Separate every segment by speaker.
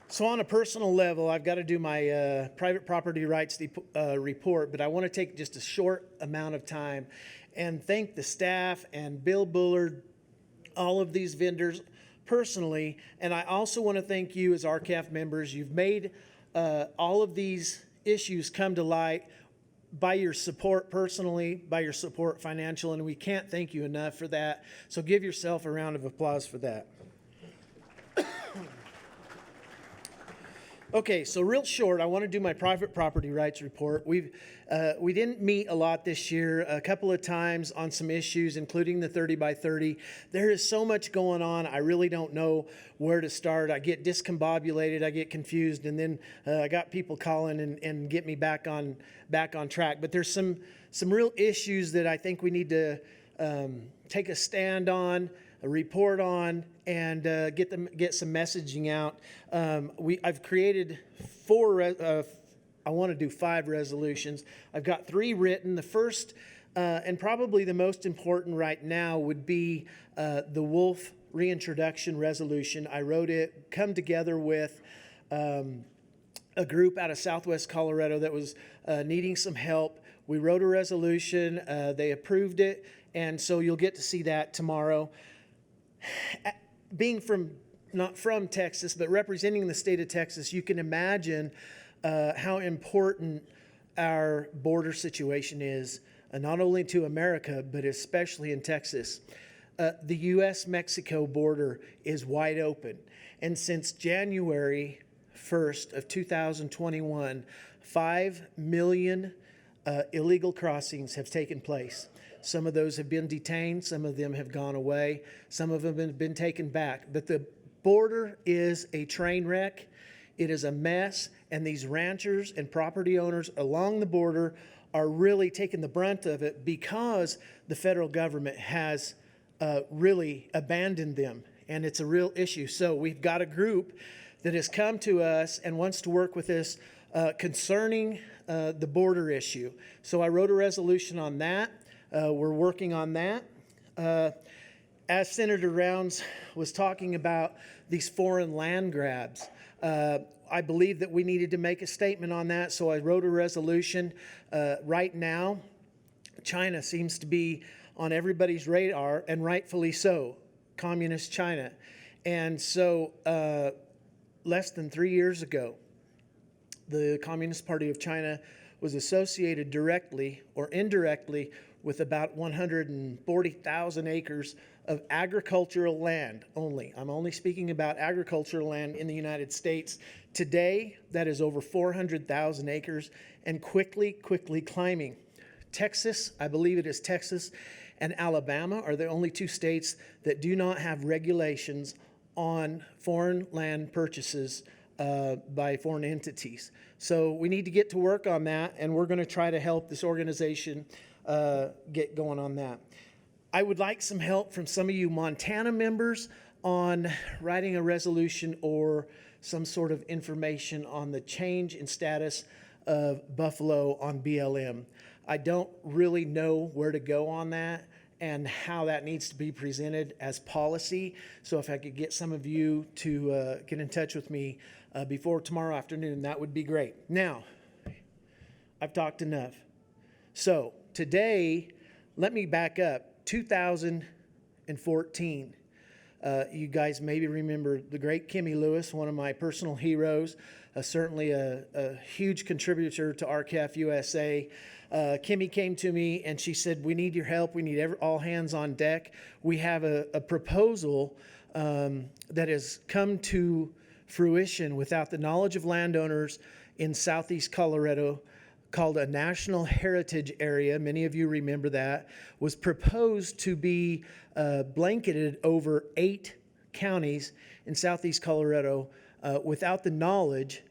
Speaker 1: So on a personal level, I've got to do my private property rights report, but I want to take just a short amount of time and thank the staff and Bill Bullard, all of these vendors personally. And I also want to thank you as RCAF members. You've made all of these issues come to light by your support personally, by your support financial, and we can't thank you enough for that. So give yourself a round of applause for that. Okay, so real short, I want to do my private property rights report. We didn't meet a lot this year, a couple of times on some issues, including the 30 by 30. There is so much going on, I really don't know where to start. I get discombobulated, I get confused, and then I got people calling and get me back on track. But there's some real issues that I think we need to take a stand on, a report on, and get some messaging out. I've created I want to do 5 resolutions. I've got 3 written. The first and probably the most important right now would be the wolf reintroduction resolution. I wrote it, come together with a group out of Southwest Colorado that was needing some help. We wrote a resolution, they approved it, and so you'll get to see that tomorrow. Being not from Texas, but representing the state of Texas, you can imagine how important our border situation is, not only to America, but especially in Texas. The U.S.-Mexico border is wide open, and since January 1st of 2021, 5 million illegal crossings have taken place. Some of those have been detained, some of them have gone away, some of them have been taken back. But the border is a train wreck, it is a mess, and these ranchers and property owners along the border are really taking the brunt of it because the federal government has really abandoned them, and it's a real issue. So we've got a group that has come to us and wants to work with us concerning the border issue. So I wrote a resolution on that. We're working on that. As Senator Rounds was talking about these foreign land grabs, I believe that we needed to make a statement on that, so I wrote a resolution. Right now, China seems to be on everybody's radar, and rightfully so, communist China. And so less than 3 years ago, the Communist Party of China was associated directly or indirectly with about 140,000 acres of agricultural land only. I'm only speaking about agricultural land in the United States. Today, that is over 400,000 acres and quickly climbing. Texas, I believe it is Texas and Alabama are the only 2 states that do not have regulations on foreign land purchases by foreign entities. So we need to get to work on that, and we're going to try to help this organization get going on that. I would like some help from some of you Montana members on writing a resolution or some sort of information on the change in status of buffalo on BLM. I don't really know where to go on that and how that needs to be presented as policy. So if I could get some of you to get in touch with me before tomorrow afternoon, that would be great. Now, I've talked enough. So today, let me back up. 2014. You guys maybe remember the great Kimmy Lewis, one of my personal heroes, certainly a huge contributor to RCAF USA. Kimmy came to me and she said, we need your help. We need all hands on deck. We have a proposal that has come to fruition without the knowledge of landowners in southeast Colorado, called a National Heritage Area. Many of you remember that. Was proposed to be blanketed over 8 counties in southeast Colorado without the knowledge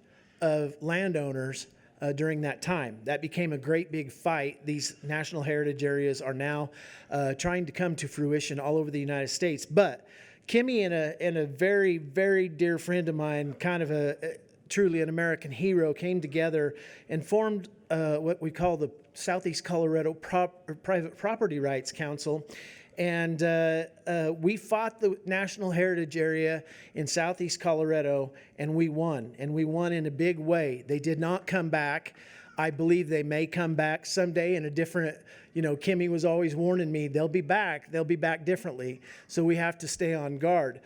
Speaker 1: of landowners during that time. That became a great big fight. These National Heritage Areas are now trying to come to fruition all over the United States. But Kimmy and a very, very dear friend of mine, kind of truly an American hero, came together and formed what we call the Southeast Colorado Private Property Rights Council. And we fought the National Heritage Area in southeast Colorado, and we won. And we won in a big way. They did not come back. I believe they may come back someday in a different, Kimmy was always warning me, they'll be back differently. So we have to stay on guard.